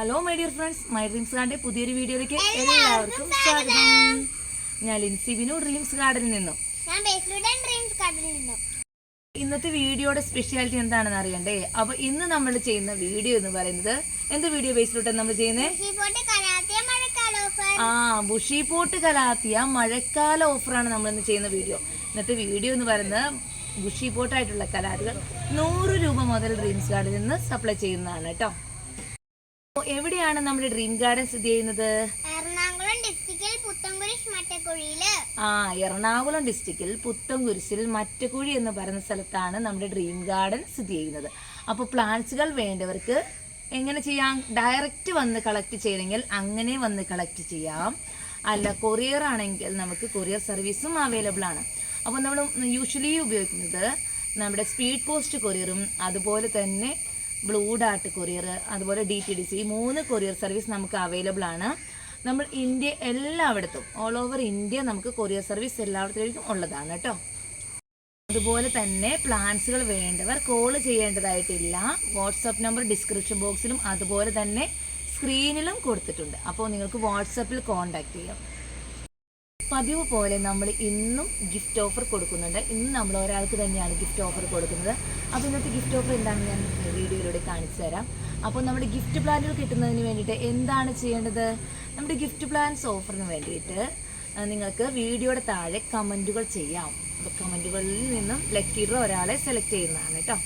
Hello my dear friends, my dreams ഗാർഡന്റെ പുതിയൊരു വീഡിയോയിലേക്ക് എല്ലാവർക്കും സ്വാഗതം. ഞാൻ ലിൻസി വിനു ഡ്രീംസ് ഗാർഡനിൽ നിന്നും. ഇന്നത്തെ വീഡിയോയുടെ സ്പെഷ്യാലിറ്റി എന്താണെന്ന് അറിയണ്ടേ? അപ്പൊ ഇന്ന് നമ്മൾ ചെയ്യുന്ന വീഡിയോ എന്ന് പറയുന്നത് എന്ത് വീഡിയോ ബേസിലോട്ടാണ് നമ്മൾ ചെയ്യുന്നത്? ബുഷി പോട്ട് കലാത്തിയ മഴക്കാല ഓഫറാണ് നമ്മൾ ഇന്ന് ചെയ്യുന്ന വീഡിയോ. ഇന്നത്തെ വീഡിയോ എന്ന് പറയുന്നത് ബുഷി പോട്ടായിട്ടുള്ള കലാത്തികൾ 100 രൂപ മുതൽ ഡ്രീംസ് ഗാർഡനിൽ നിന്ന് സപ്ലൈ ചെയ്യുന്നതാണ് കേട്ടോ. എവിടെയാണ് നമ്മുടെ ഡ്രീം ഗാർഡൻ സ്ഥിതി ചെയ്യുന്നത്? എറണാകുളം ഡിസ്ട്രിക്റ്റിൽ പുത്തൻകുരിശിൽ മറ്റക്കുഴി എന്ന് പറയുന്ന സ്ഥലത്താണ് നമ്മുടെ ഡ്രീം ഗാർഡൻ സ്ഥിതി ചെയ്യുന്നത്. അപ്പോൾ പ്ലാന്റ്സുകൾ വേണ്ടവർക്ക് എങ്ങനെ ചെയ്യാം? ഡയറക്റ്റ് വന്ന് കളക്ട് ചെയ്യണമെങ്കിൽ അങ്ങനെ വന്ന് കളക്ട് ചെയ്യാം. അല്ല, കൊറിയർ ആണെങ്കിൽ നമുക്ക് കൊറിയർ സർവീസും അവൈലബിൾ ആണ്. അപ്പോൾ നമ്മൾ യൂഷ്വലി ഉപയോഗിക്കുന്നത് നമ്മുടെ സ്പീഡ് പോസ്റ്റ് കൊറിയറും അതുപോലെ തന്നെ ബ്ലൂ ഡാർട്ട് കൊറിയർ, അതുപോലെ DTDC 3 കൊറിയർ സർവീസ് നമുക്ക് അവൈലബിൾ ആണ്. നമ്മൾ ഇന്ത്യ എല്ലായിടത്തും, ഓൾ ഓവർ ഇന്ത്യ നമുക്ക് കൊറിയർ സർവീസ് എല്ലായിടത്തേക്കും ഉള്ളതാണ് കേട്ടോ. അതുപോലെ തന്നെ പ്ലാൻസുകൾ വേണ്ടവർ കോൾ ചെയ്യേണ്ടതായിട്ടില്ല. വാട്സപ്പ് നമ്പർ ഡിസ്ക്രിപ്ഷൻ ബോക്സിലും അതുപോലെ തന്നെ സ്ക്രീനിലും കൊടുത്തിട്ടുണ്ട്. അപ്പോൾ നിങ്ങൾക്ക് വാട്സപ്പിൽ കോൺടാക്ട് ചെയ്യാം. പതിവ് പോലെ നമ്മൾ ഇന്നും ഗിഫ്റ്റ് ഓഫർ കൊടുക്കുന്നുണ്ട്. ഇന്ന് നമ്മൾ ഒരാൾക്ക് തന്നെയാണ് ഗിഫ്റ്റ് ഓഫർ കൊടുക്കുന്നത്. അപ്പോൾ ഇന്നത്തെ ഗിഫ്റ്റ് ഓഫർ എന്താണെന്ന് ഞാൻ വീഡിയോയിലൂടെ കാണിച്ചു തരാം. അപ്പോൾ നമ്മുടെ ഗിഫ്റ്റ് പ്ലാനുകൾ കിട്ടുന്നതിന് വേണ്ടിയിട്ട് എന്താണ് ചെയ്യേണ്ടത്? നമ്മുടെ ഗിഫ്റ്റ് പ്ലാൻസ് ഓഫറിന് വേണ്ടിയിട്ട് നിങ്ങൾക്ക് വീഡിയോയുടെ താഴെ കമൻറ്റുകൾ ചെയ്യാം. അപ്പോൾ കമൻറ്റുകളിൽ നിന്നും ലക്കി ഡ്രോ ഒരാളെ സെലക്ട് ചെയ്യുന്നതാണ് കേട്ടോ.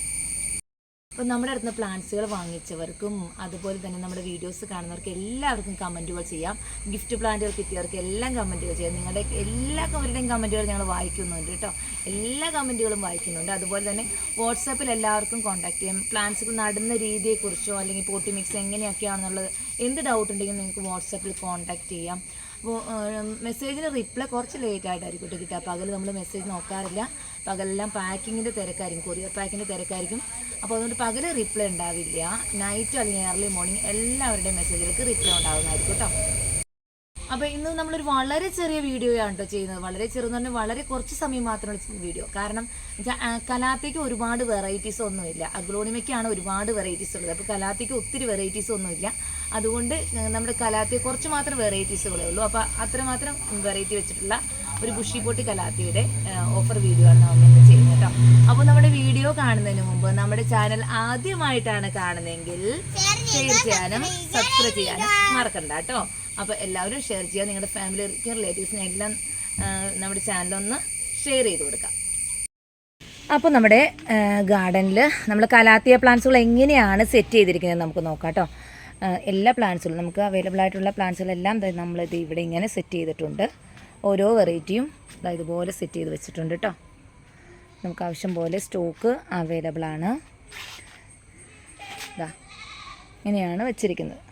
അപ്പോൾ നമ്മുടെ അടുത്ത് പ്ലാന്റ്സുകൾ വാങ്ങിച്ചവർക്കും അതുപോലെ തന്നെ നമ്മുടെ വീഡിയോസ് കാണുന്നവർക്ക് എല്ലാവർക്കും കമൻറ്റുകൾ ചെയ്യാം. ഗിഫ്റ്റ് പ്ലാന്റുകൾ കിട്ടിയവർക്ക് എല്ലാം കമൻറ്റുകൾ ചെയ്യാം. നിങ്ങളുടെ എല്ലാവരുടെയും കമൻറ്റുകൾ ഞങ്ങൾ വായിക്കുന്നുണ്ട് കേട്ടോ. എല്ലാ കമൻറ്റുകളും വായിക്കുന്നുണ്ട്. അതുപോലെ തന്നെ വാട്സാപ്പിൽ എല്ലാവർക്കും കോൺടാക്ട് ചെയ്യാം. പ്ലാന്റ്സുകൾ നടുന്ന രീതിയെക്കുറിച്ചോ അല്ലെങ്കിൽ പോട്ടി മിക്സ് എങ്ങനെയൊക്കെയാണെന്നുള്ളത് എന്ത് ഡൗട്ട് ഉണ്ടെങ്കിലും നിങ്ങൾക്ക് വാട്സാപ്പിൽ കോൺടാക്ട് ചെയ്യാം. അപ്പോൾ മെസ്സേജിന് റിപ്ലൈ കുറച്ച് ലേറ്റ് ആയിട്ടായിരിക്കും കേട്ടോ കിട്ടുക. പകൽ നമ്മൾ മെസ്സേജ് നോക്കാറില്ല. പകലെല്ലാം പാക്കിങ്ങിൻ്റെ തിരക്കായിരിക്കും, കൊറിയർ പാക്കിൻ്റെ തിരക്കായിരിക്കും. അപ്പോൾ അതുകൊണ്ട് പകൽ റിപ്ലൈ ഉണ്ടാവില്ല. നൈറ്റ് അല്ലെങ്കിൽ ഏർലി മോർണിംഗ് എല്ലാവരുടെയും മെസ്സേജുകൾക്ക് റിപ്ലൈ ഉണ്ടാകുന്നതായിരിക്കും കേട്ടോ. അപ്പോൾ ഇന്ന് നമ്മളൊരു വളരെ ചെറിയ വീഡിയോയാണ് കേട്ടോ ചെയ്യുന്നത്. വളരെ ചെറുതെന്ന് പറഞ്ഞാൽ വളരെ കുറച്ച് സമയം മാത്രമുള്ള വീഡിയോ. കാരണം കലാത്തിക്ക് ഒരുപാട് വെറൈറ്റീസ് ഒന്നുമില്ല. അഗ്ലോണിമയ്ക്കാണ് ഒരുപാട് വെറൈറ്റീസ് ഉള്ളത്. അപ്പോൾ കലാത്തിക്ക് ഒത്തിരി വെറൈറ്റീസ് ഒന്നുമില്ല. അതുകൊണ്ട് നമ്മുടെ കലാത്തിയെ കുറച്ച് മാത്രം വെറൈറ്റീസുകളേ ഉള്ളൂ. അപ്പോൾ അത്രമാത്രം വെറൈറ്റി വെച്ചിട്ടുള്ള ഒരു ബുഷി പോട്ടി കലാത്തിയുടെ ഓഫർ വീഡിയോ ആണ് നമ്മൾ ഇന്ന് ചെയ്യുന്നത് കേട്ടോ. അപ്പോൾ നമ്മുടെ വീഡിയോ കാണുന്നതിന് മുമ്പ് നമ്മുടെ ചാനൽ ആദ്യമായിട്ടാണ് കാണുന്നതെങ്കിൽ ഷെയർ ചെയ്യാനും സബ്സ്ക്രൈബ് ചെയ്യാനും മറക്കണ്ട കേട്ടോ. അപ്പോൾ എല്ലാവരും ഷെയർ ചെയ്യുക. നിങ്ങളുടെ ഫാമിലിക്കും റിലേറ്റീവ്സിനും എല്ലാം നമ്മുടെ ചാനലൊന്ന് ഷെയർ ചെയ്ത് കൊടുക്കാം. അപ്പോൾ നമ്മുടെ ഗാർഡനിൽ നമ്മൾ കലാത്തിയ പ്ലാന്റ്സുകൾ എങ്ങനെയാണ് സെറ്റ് ചെയ്തിരിക്കുന്നത് നമുക്ക് നോക്കാം കേട്ടോ. എല്ലാ പ്ലാന്റ്സുകളും നമുക്ക് അവൈലബിൾ ആയിട്ടുള്ള പ്ലാന്റ്സുകളെല്ലാം നമ്മളിത് ഇവിടെ ഇങ്ങനെ സെറ്റ് ചെയ്തിട്ടുണ്ട്. ഓരോ വെറൈറ്റിയും ഇതുപോലെ സെറ്റ് ചെയ്ത് വെച്ചിട്ടുണ്ട് കേട്ടോ. നമുക്ക് ആവശ്യം പോലെ സ്റ്റോക്ക് അവൈലബിൾ ആണ്. ഇതാ ഇങ്ങനെയാണ് വെച്ചിരിക്കുന്നത്.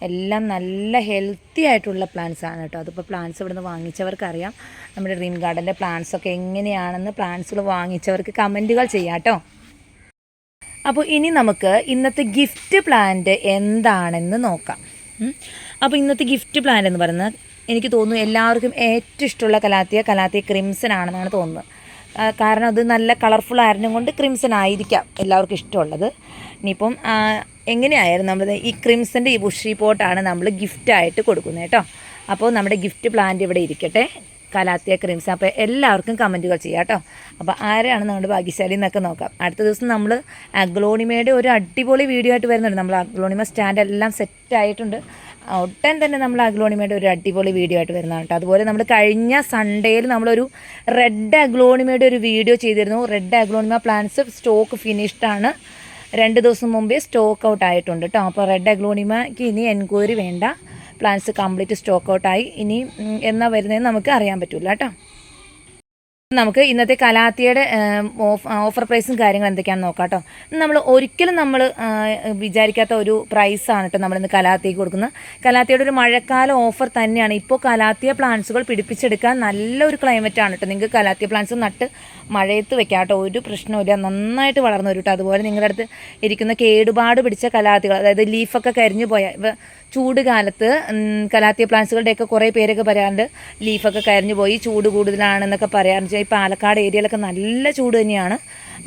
എല്ലാം നല്ല ഹെൽത്തി ആയിട്ടുള്ള പ്ലാന്റ്സ് ആണ് കേട്ടോ. അതിപ്പോൾ പ്ലാന്റ്സ് ഇവിടുന്ന് വാങ്ങിച്ചവർക്കറിയാം നമ്മുടെ ഡ്രീം ഗാർഡൻ്റെ പ്ലാന്റ്സൊക്കെ എങ്ങനെയാണെന്ന്. പ്ലാന്റ്സുകൾ വാങ്ങിച്ചവർക്ക് കമൻറ്റുകൾ ചെയ്യാം കേട്ടോ. അപ്പോൾ ഇനി നമുക്ക് ഇന്നത്തെ ഗിഫ്റ്റ് പ്ലാന്റ് എന്താണെന്ന് നോക്കാം. അപ്പോൾ ഇന്നത്തെ ഗിഫ്റ്റ് പ്ലാന്റ് എന്ന് പറയുന്നത് എനിക്ക് തോന്നുന്നു എല്ലാവർക്കും ഏറ്റവും ഇഷ്ടമുള്ള കലാത്തിയ ക്രിംസൺ ആണെന്നാണ് തോന്നുന്നത്. കാരണം അത് നല്ല കളർഫുൾ ആയിരുന്നു കൊണ്ട് ക്രിംസൺ ആയിരിക്കാം എല്ലാവർക്കും ഇഷ്ടമുള്ളത്. ഇനിയിപ്പം എങ്ങനെയായാലും നമ്മൾ ഈ ക്രിംസൻ്റെ ഈ ബുഷി പോട്ടാണ് നമ്മൾ ഗിഫ്റ്റായിട്ട് കൊടുക്കുന്നത് കേട്ടോ. അപ്പോൾ നമ്മുടെ ഗിഫ്റ്റ് പ്ലാന്റ് ഇവിടെ ഇരിക്കട്ടെ, കലാത്തിയ ക്രിംസൺ. അപ്പോൾ എല്ലാവർക്കും കമൻറ്റുകൾ ചെയ്യാം കേട്ടോ. അപ്പോൾ ആരാണ് നമ്മുടെ ഭാഗ്യശാലി എന്നൊക്കെ നോക്കാം. അടുത്ത ദിവസം നമ്മൾ അഗ്ലോണിമയുടെ ഒരു അടിപൊളി വീഡിയോ ആയിട്ട് വരുന്നുണ്ട്. നമ്മൾ അഗ്ലോണിമ സ്റ്റാൻഡ് എല്ലാം സെറ്റായിട്ടുണ്ട്. ഒട്ടൻ തന്നെ നമ്മൾ അഗ്ലോണിമയുടെ ഒരു അടിപൊളി വീഡിയോ ആയിട്ട് വരുന്നതാണ് കേട്ടോ. അതുപോലെ നമ്മൾ കഴിഞ്ഞ സൺഡേയിൽ നമ്മളൊരു റെഡ് അഗ്ലോണിമയുടെ ഒരു വീഡിയോ ചെയ്തിരുന്നു. റെഡ് അഗ്ലോണിമ പ്ലാന്റ്സ് സ്റ്റോക്ക് ഫിനിഷ്ഡാണ്. 2 ദിവസം മുമ്പേ സ്റ്റോക്ക് ഔട്ട് ആയിട്ടുണ്ട് കേട്ടോ. അപ്പോൾ റെഡ് അഗ്ലോണിമയ്ക്ക് ഇനി എൻക്വയറി വേണ്ട. പ്ലാന്റ്സ് കംപ്ലീറ്റ് സ്റ്റോക്ക് ഔട്ടായി. ഇനി എന്നാ വരുന്നതെന്ന് നമുക്ക് അറിയാൻ പറ്റില്ല കേട്ടോ. നമുക്ക് ഇന്നത്തെ കലാത്തിയുടെ ഓഫർ പ്രൈസും കാര്യങ്ങളും എന്തൊക്കെയാണെന്ന് നോക്കാം കേട്ടോ. നമ്മൾ ഒരിക്കലും നമ്മൾ വിചാരിക്കാത്ത ഒരു പ്രൈസാണ് കേട്ടോ നമ്മളിന്ന് കലാത്തിക്ക് കൊടുക്കുന്നത്. കലാത്തിയുടെ ഒരു മഴക്കാല ഓഫർ തന്നെയാണ്. ഇപ്പോൾ കലാത്തിയ പ്ലാന്റ്സുകൾ പിടിപ്പിച്ചെടുക്കാൻ നല്ലൊരു ക്ലൈമറ്റാണ് കേട്ടോ. നിങ്ങൾക്ക് കലാത്തിയ പ്ലാന്റ്സ് നട്ട് മഴയത്ത് വെക്കാം കേട്ടോ. ഒരു പ്രശ്നമില്ല, നന്നായിട്ട് വളർന്നു വരും കേട്ടോ. അതുപോലെ നിങ്ങളുടെ അടുത്ത് ഇരിക്കുന്ന കേടുപാട് പിടിച്ച കലാത്തികൾ, അതായത് ലീഫൊക്കെ കരിഞ്ഞു പോയ ചൂട് കാലത്ത് കലാത്തിയ പ്ലാന്റ്സുകളുടെയൊക്കെ കുറേ പേരൊക്കെ പറയാറുണ്ട് ലീഫൊക്കെ കരിഞ്ഞു പോയി, ചൂട് കൂടുതലാണെന്നൊക്കെ പറയാറുണ്ട്. ഈ പാലക്കാട് ഏരിയയിലൊക്കെ നല്ല ചൂട് തന്നെയാണ്.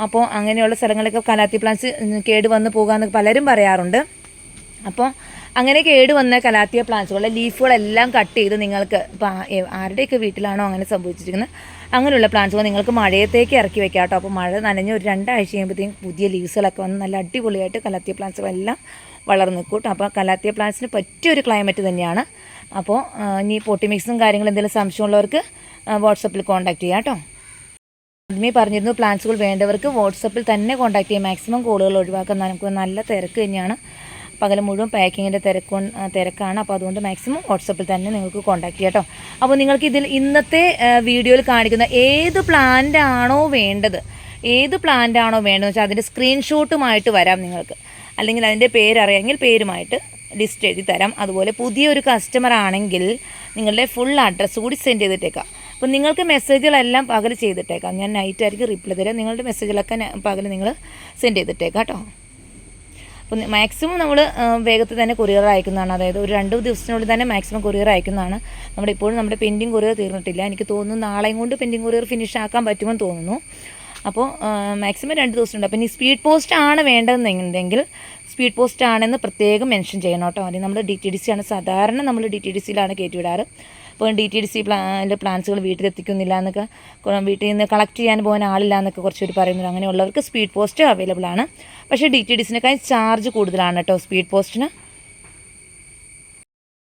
അപ്പോൾ അങ്ങനെയുള്ള സ്ഥലങ്ങളിലൊക്കെ കലാത്തി പ്ലാന്റ്സ് കേട് വന്ന് പോകാമെന്ന് പലരും പറയാറുണ്ട്. അപ്പോൾ അങ്ങനെ കേടുവന്ന കലാത്തിയ പ്ലാന്റ്സുകളുടെ ലീഫുകളെല്ലാം കട്ട് ചെയ്ത് നിങ്ങൾക്ക് ഇപ്പോൾ ആരുടെയൊക്കെ വീട്ടിലാണോ അങ്ങനെ സംഭവിച്ചിരിക്കുന്നത് അങ്ങനെയുള്ള പ്ലാന്റ്സുകൾ നിങ്ങൾക്ക് മഴയത്തേക്ക് ഇറക്കി വെക്കാം കേട്ടോ. അപ്പോൾ മഴ നനഞ്ഞ് ഒരു 2 ആഴ്ച കഴിയുമ്പോഴത്തേക്കും പുതിയ ലീവ്സുകളൊക്കെ വന്ന് നല്ല അടിപൊളിയായിട്ട് കലാത്തിയ പ്ലാന്റ്സുകളെല്ലാം വളർന്നു നിൽക്കും കേട്ടോ. അപ്പോൾ കലാത്തിയ പ്ലാന്റ്സിന് പറ്റിയൊരു ക്ലൈമറ്റ് തന്നെയാണ്. അപ്പോൾ ഇനി പോട്ടി മിക്സും കാര്യങ്ങളും എന്തെങ്കിലും സംശയമുള്ളവർക്ക് വാട്സപ്പിൽ കോൺടാക്റ്റ് ചെയ്യാം കേട്ടോ. ആദ്യമേ പറഞ്ഞിരുന്നു പ്ലാന്റ്സുകൾ വേണ്ടവർക്ക് വാട്സപ്പിൽ തന്നെ കോൺടാക്ട് ചെയ്യാം. മാക്സിമം കോളുകൾ ഒഴിവാക്കാൻ നമുക്ക് നല്ല തിരക്ക് തന്നെയാണ്. പകൽ മുഴുവൻ പാക്കിങ്ങിൻ്റെ തിരക്കാണ്. അപ്പോൾ അതുകൊണ്ട് മാക്സിമം വാട്സപ്പിൽ തന്നെ നിങ്ങൾക്ക് കോൺടാക്ട് ചെയ്യാം കേട്ടോ. അപ്പോൾ നിങ്ങൾക്ക് ഇന്നത്തെ വീഡിയോയിൽ കാണിക്കുന്ന ഏത് പ്ലാന്റ് ആണോ വേണ്ടതെന്ന് വെച്ചാൽ അതിൻ്റെ സ്ക്രീൻഷോട്ടുമായിട്ട് വരാം നിങ്ങൾക്ക്. അല്ലെങ്കിൽ അതിൻ്റെ പേരറിയാമെങ്കിൽ പേരുമായിട്ട് ലിസ്റ്റ് എഴുതി തരാം. അതുപോലെ പുതിയൊരു കസ്റ്റമർ ആണെങ്കിൽ നിങ്ങളുടെ ഫുൾ അഡ്രസ്സ് കൂടി സെൻഡ് ചെയ്തിട്ടേക്കാം. അപ്പോൾ നിങ്ങൾക്ക് മെസ്സേജുകളെല്ലാം പകൽ ചെയ്തിട്ടേക്കാം. ഞാൻ നൈറ്റായിരിക്കും റിപ്ലൈ തരാം. നിങ്ങളുടെ മെസ്സേജുകളൊക്കെ പകൽ നിങ്ങൾ സെൻഡ് ചെയ്തിട്ടേക്കാം കേട്ടോ. അപ്പോൾ മാക്സിമം നമ്മൾ വേഗത്തിൽ തന്നെ കൊറിയർ അയക്കുന്നതാണ്. അതായത് ഒരു 2 ദിവസത്തിനുള്ളിൽ തന്നെ മാക്സിമം കൊറിയർ അയക്കുന്നതാണ്. ഇപ്പോഴും നമ്മുടെ പെൻഡിങ് കൊറിയർ തീർന്നിട്ടില്ല. എനിക്ക് തോന്നുന്നു നാളെയും കൊണ്ട് പെൻഡിങ് കൊറിയർ ഫിനിഷ് ആക്കാൻ പറ്റുമെന്ന് തോന്നുന്നു. അപ്പോൾ മാക്സിമം 2 ദിവസമുണ്ട്. അപ്പോൾ ഇനി സ്പീഡ് പോസ്റ്റ് ആണ് വേണ്ടതെന്നുണ്ടെങ്കിൽ സ്പീഡ് പോസ്റ്റ് ആണെന്ന് പ്രത്യേകം മെൻഷൻ ചെയ്യണം കേട്ടോ. അല്ലെങ്കിൽ നമ്മൾ DTDC ആണ് സാധാരണ നമ്മൾ DTDCയിലാണ് കയറ്റിവിടാറ്. അപ്പോൾ DTDC പ്ലാന്റ്സുകൾ വീട്ടിലെത്തിക്കുന്നില്ല എന്നൊക്കെ, വീട്ടിൽ നിന്ന് കളക്ട് ചെയ്യാൻ പോകാൻ ആളില്ല എന്നൊക്കെ കുറച്ച് പേര് പറയുന്നുണ്ട്. അങ്ങനെയുള്ളവർക്ക് സ്പീഡ് പോസ്റ്റ് അവൈലബിൾ ആണ്. പക്ഷേ DTDCനേക്കാൾ ചാർജ് കൂടുതലാണ് കേട്ടോ സ്പീഡ് പോസ്റ്റിന്.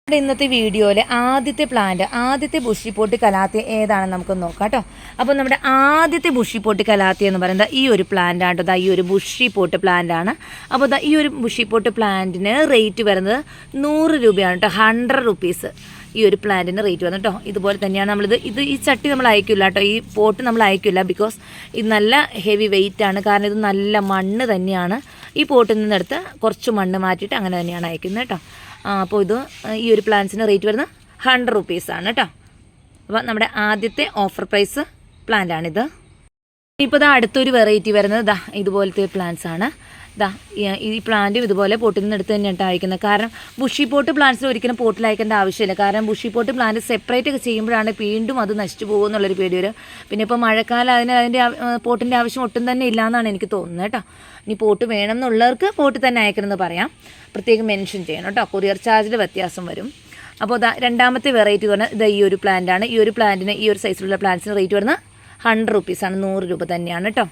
ഇന്നത്തെ വീഡിയോയിൽ ആദ്യത്തെ ബുഷിപ്പോട്ട് കലാത്തിയ ഏതാണെന്ന് നമുക്ക് നോക്കാം കേട്ടോ. അപ്പോൾ നമ്മുടെ ആദ്യത്തെ ബുഷിപ്പോട്ട് കലാത്തിയ എന്ന് പറയുന്നത് ഈ ഒരു പ്ലാന്റ് ആണ് കേട്ടോ. ഈ ഒരു ബുഷിപ്പോട്ട് പ്ലാന്റ് ആണ്. അപ്പോൾ ഈ ഒരു ബുഷിപ്പോട്ട് പ്ലാന്റിന് റേറ്റ് വരുന്നത് 100 രൂപയാണ് കേട്ടോ. 100 റുപ്പീസ് ഈ ഒരു പ്ലാന്റിന് റേറ്റ് വന്നു കേട്ടോ. ഇതുപോലെ തന്നെയാണ് ഈ ചട്ടി നമ്മൾ അയക്കില്ല കേട്ടോ. ഈ പോട്ട് നമ്മൾ അയക്കില്ല. ബിക്കോസ് ഇത് നല്ല ഹെവി വെയിറ്റ് ആണ്. കാരണം ഇത് നല്ല മണ്ണ് തന്നെയാണ്. ഈ പോട്ടിൽ നിന്നെടുത്ത് കുറച്ച് മണ്ണ് മാറ്റിയിട്ട് അങ്ങനെ തന്നെയാണ് അയക്കുന്നത് കേട്ടോ. അപ്പോൾ ഈ ഒരു പ്ലാന്റ്സിന് റേറ്റ് വരുന്നത് 100 റുപ്പീസാണ് കേട്ടോ. അപ്പോൾ നമ്മുടെ ആദ്യത്തെ ഓഫർ പ്രൈസ് പ്ലാന്റാണിത്. ഇപ്പോൾ അടുത്തൊരു വെറൈറ്റി വരുന്നത് ഇതുപോലത്തെ പ്ലാന്റ്സ് ആണ്. ഈ പ്ലാന്റും ഇതുപോലെ പോട്ടിൽ നിന്ന് എടുത്ത് തന്നെയാണ് അയക്കുന്നത്. കാരണം ബുഷി പോട്ട് പ്ലാന്റ്സിൽ ഒരിക്കലും പോട്ടിൽ അയക്കേണ്ട ആവശ്യമില്ല. കാരണം ബുഷി പോട്ട് പ്ലാന്റ് സെപ്പറേറ്റ് ഒക്കെ ചെയ്യുമ്പോഴാണ് വീണ്ടും അത് നശിച്ചു പോകുമെന്നുള്ളൊരു പേടി വരും. പിന്നെ ഇപ്പോൾ മഴക്കാലം അതിൻ്റെ പോട്ടിൻ്റെ ആവശ്യം ഒട്ടും തന്നെ ഇല്ലയെന്നാണ് എനിക്ക് തോന്നുന്നത് കേട്ടോ. ഇനി പോട്ട് വേണം എന്നുള്ളവർക്ക് പോട്ട് തന്നെ അയക്കണമെന്ന് പറയാം. പ്രത്യേകം മെൻഷൻ ചെയ്യണം കേട്ടോ. കൊറിയർ ചാർജിൽ വ്യത്യാസം വരും. അപ്പോൾ രണ്ടാമത്തെ വെറൈറ്റി പറഞ്ഞാൽ ഈ ഒരു പ്ലാന്റാണ്. ഈ ഒരു പ്ലാന്റിന് ഈ ഒരു സൈസിലുള്ള പ്ലാന്റ്സിന് റേറ്റ് വരുന്നത് 100 റുപ്പീസാണ്. 100 രൂപ തന്നെയാണ് കേട്ടോ.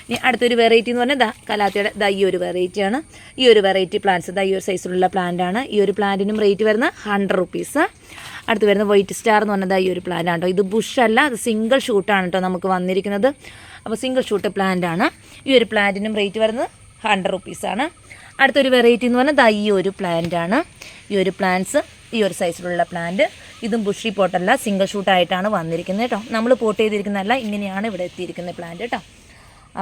ഇനി അടുത്തൊരു വെറൈറ്റി എന്ന് പറഞ്ഞാൽ കലാത്തിയുടെ ഈ ഒരു വെറൈറ്റിയാണ്. ഈ ഒരു വെറൈറ്റി പ്ലാന്റ്സ് ഈ ഒരു സൈസിലുള്ള പ്ലാന്റാണ്. ഈ ഒരു പ്ലാന്റിനും റേറ്റ് വരുന്നത് 100 റുപ്പീസ്. അടുത്ത് വരുന്നത് വൈറ്റ് സ്റ്റാർ എന്ന് പറഞ്ഞത് ഈ ഒരു പ്ലാന്റ് ആണ് കേട്ടോ. ഇത് ബുഷ് അല്ല, അത് സിംഗിൾ ഷൂട്ടാണ് കേട്ടോ നമുക്ക് വന്നിരിക്കുന്നത്. അപ്പോൾ സിംഗിൾ ഷൂട്ട് പ്ലാന്റ് ആണ്. ഈ ഒരു പ്ലാന്റിനും റേറ്റ് വരുന്നത് 100 റുപ്പീസാണ്. അടുത്തൊരു വെറൈറ്റി എന്ന് പറഞ്ഞാൽ ഈ ഒരു പ്ലാന്റ് ആണ്. ഈ ഒരു പ്ലാന്റ്സ് ഈ ഒരു സൈസിലുള്ള പ്ലാന്റ്. ഇതും ബുഷി പോട്ടല്ല, സിംഗിൾ ഷൂട്ടായിട്ടാണ് വന്നിരിക്കുന്നത് കേട്ടോ. നമ്മൾ പോട്ട് ചെയ്തിരിക്കുന്നതല്ല, ഇങ്ങനെയാണ് ഇവിടെ എത്തിയിരിക്കുന്ന പ്ലാന്റ് കേട്ടോ.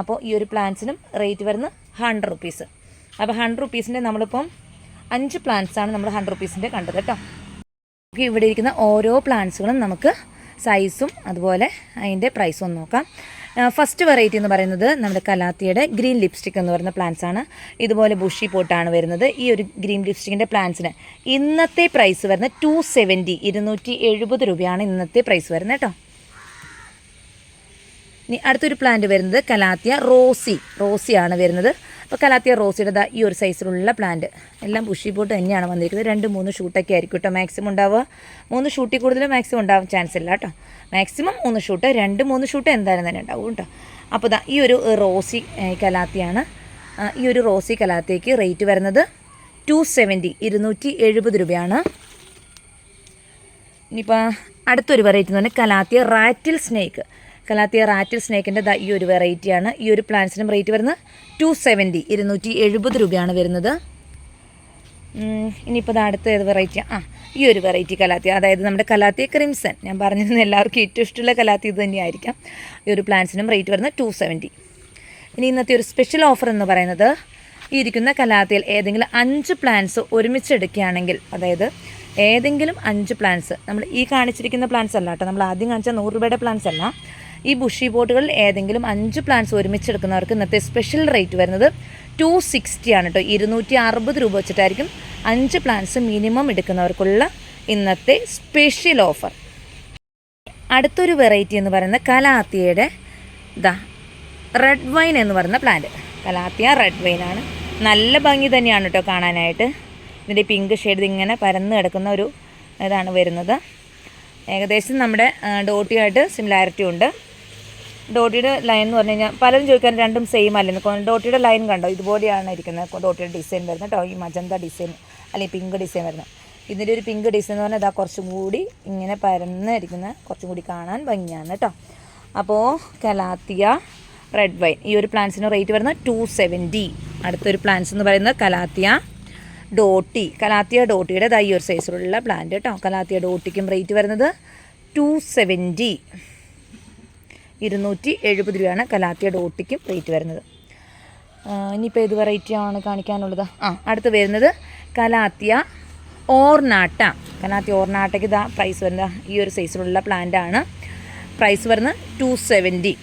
അപ്പോൾ ഈ ഒരു പ്ലാന്റ്സിനും റേറ്റ് വരുന്നത് 100 റുപ്പീസ്. അപ്പോൾ 100 റുപ്പീസിൻ്റെ നമ്മളിപ്പം 5 പ്ലാന്റ്സാണ് നമ്മൾ 100 റുപ്പീസിൻ്റെ കണ്ടത് കേട്ടോ. ഇവിടെ ഇരിക്കുന്ന ഓരോ പ്ലാന്റ്സുകളും നമുക്ക് സൈസും അതുപോലെ അതിൻ്റെ പ്രൈസും നോക്കാം. ഫസ്റ്റ് വെറൈറ്റി എന്ന് പറയുന്നത് നമ്മുടെ കലാത്തിയുടെ ഗ്രീൻ ലിപ്സ്റ്റിക് എന്ന് പറയുന്ന പ്ലാന്റ്സ് ആണ്. ഇതുപോലെ ബുഷി പോട്ടാണ് വരുന്നത്. ഈ ഒരു ഗ്രീൻ ലിപ്സ്റ്റിക്കിൻ്റെ പ്ലാന്റ്സിന് ഇന്നത്തെ പ്രൈസ് വരുന്നത് 270 രൂപയാണ് ഇന്നത്തെ പ്രൈസ് വരുന്നത് കേട്ടോ. ഇനി അടുത്തൊരു പ്ലാന്റ് വരുന്നത് കലാത്തിയ റോസിയാണ് വരുന്നത്. അപ്പോൾ കലാത്തിയ റോസിയുടെ ഈ ഒരു സൈസിലുള്ള പ്ലാന്റ് എല്ലാം ബുഷി പോട്ട് തന്നെയാണ് വന്നിരിക്കുന്നത്. 2-3 ഷൂട്ടൊക്കെ ആയിരിക്കും കേട്ടോ മാക്സിമം ഉണ്ടാവുക. 3 ഷൂട്ടിൽ കൂടുതൽ മാക്സിമം ഉണ്ടാവാൻ ചാൻസ് ഇല്ല കേട്ടോ. മാക്സിമം 3 ഷൂട്ട്, 2-3 ഷൂട്ട് എന്തായാലും തന്നെ ഉണ്ടാവും കേട്ടോ. അപ്പോൾ ഈ ഒരു റോസി കലാത്തിയാണ്. ഈ ഒരു റോസി കലാത്തിയയ്ക്ക് റേറ്റ് വരുന്നത് 270 രൂപയാണ്. ഇനിയിപ്പോൾ അടുത്തൊരു വെറൈറ്റി എന്ന് പറഞ്ഞാൽ കലാത്തിയ റാറ്റിൽ സ്നേക്കിൻ്റെ ഈ ഒരു വെറൈറ്റിയാണ്. ഈ ഒരു പ്ലാന്റ്സിനും റേറ്റ് വരുന്നത് 270 രൂപയാണ് വരുന്നത്. ഇനിയിപ്പോൾ അടുത്ത ഏത് വെറൈറ്റി? ഈ ഒരു വെറൈറ്റി കലാത്തിയ, അതായത് നമ്മുടെ കലാത്തിയ ക്രിംസൺ. ഞാൻ പറഞ്ഞിരുന്ന എല്ലാവർക്കും ഏറ്റവും ഇഷ്ടമുള്ള കലാത്തിയ ഇത് തന്നെയായിരിക്കാം. ഈ ഒരു പ്ലാന്റ്സിനും റേറ്റ് വരുന്നത് 270. ഇനി ഇന്നത്തെ ഒരു സ്പെഷ്യൽ ഓഫർ എന്ന് പറയുന്നത് ഈ ഇരിക്കുന്ന കലാത്തിയിൽ ഏതെങ്കിലും 5 പ്ലാന്റ്സ് ഒരുമിച്ച് എടുക്കുകയാണെങ്കിൽ, അതായത് ഏതെങ്കിലും 5 പ്ലാന്റ്സ്, നമ്മൾ ഈ കാണിച്ചിരിക്കുന്ന പ്ലാന്റ്സ് അല്ല കേട്ടോ, നമ്മൾ ആദ്യം കാണിച്ച 100 രൂപയുടെ പ്ലാന്റ്സ് അല്ല, ഈ ബുഷി ബോട്ടുകളിൽ ഏതെങ്കിലും 5 പ്ലാന്റ്സ് ഒരുമിച്ചെടുക്കുന്നവർക്ക് ഇന്നത്തെ സ്പെഷ്യൽ റേറ്റ് വരുന്നത് 260 ആണ് കേട്ടോ. 260 രൂപ വെച്ചിട്ടായിരിക്കും 5 പ്ലാന്റ്സ് മിനിമം എടുക്കുന്നവർക്കുള്ള ഇന്നത്തെ സ്പെഷ്യൽ ഓഫർ. അടുത്തൊരു വെറൈറ്റി എന്ന് പറയുന്നത് കലാത്തിയുടെ റെഡ് വൈൻ എന്ന് പറയുന്ന പ്ലാന്റ്. Calathea red വൈനാണ്. നല്ല ഭംഗി തന്നെയാണ് കേട്ടോ കാണാനായിട്ട്. ഇതിൻ്റെ പിങ്ക് ഷെയ്ഡ് ഇങ്ങനെ പരന്ന് കിടക്കുന്ന ഒരു ഇതാണ് വരുന്നത്. ഏകദേശം നമ്മുടെ ഡോട്ടിയായിട്ട് സിമിലാരിറ്റി ഉണ്ട്. ഡോട്ടിയുടെ ലൈൻ എന്ന് പറഞ്ഞു കഴിഞ്ഞാൽ പലരും ചോദിക്കാൻ രണ്ടും സെയിം അല്ലെന്ന്. ഡോട്ടിയുടെ ലൈൻ കണ്ടോ, ഇതുപോലെയാണ് ഇരിക്കുന്നത് ഡോട്ടിയുടെ ഡിസൈൻ വരുന്നത് കേട്ടോ. ഈ മജന്ത ഡിസൈൻ അല്ലെങ്കിൽ പിങ്ക് ഡിസൈൻ വരുന്നത്. ഇതിൻ്റെ ഒരു പിങ്ക് ഡിസൈൻ എന്ന് പറഞ്ഞാൽ ഇതാ കുറച്ചും കൂടി ഇങ്ങനെ പരന്ന് ഇരിക്കുന്ന കുറച്ചും കൂടി കാണാൻ ഭംഗിയാണ് കേട്ടോ. അപ്പോൾ കലാത്തിയ റെഡ് വൈൻ ഈ ഒരു പ്ലാന്റ്സിന് റേറ്റ് വരുന്നത് 270. അടുത്തൊരു പ്ലാന്റ്സ് എന്ന് പറയുന്നത് കലാത്തിയ ഡോട്ടി. കലാത്തിയ ഡോട്ടിയുടെ ഈ ഒരു സൈസിലുള്ള പ്ലാന്റ് കേട്ടോ. കലാത്തിയ ഡോട്ടിക്കും റേറ്റ് വരുന്നത് 270. 270 രൂപയാണ് കലാത്തിയ ഡോട്ടിക്കും റേറ്റ് വരുന്നത്. ഇനിയിപ്പോൾ ഏത് വെറൈറ്റിയാണ് കാണിക്കാനുള്ളത്? അടുത്ത് വരുന്നത് കലാത്തിയ ഓർനാട്ട. കലാത്തിയ ഓർനാട്ടയ്ക്ക് ഇതാ പ്രൈസ് വരുന്നത് ഈ ഒരു സൈസിലുള്ള പ്ലാന്റാണ്. പ്രൈസ് വരുന്നത് 270.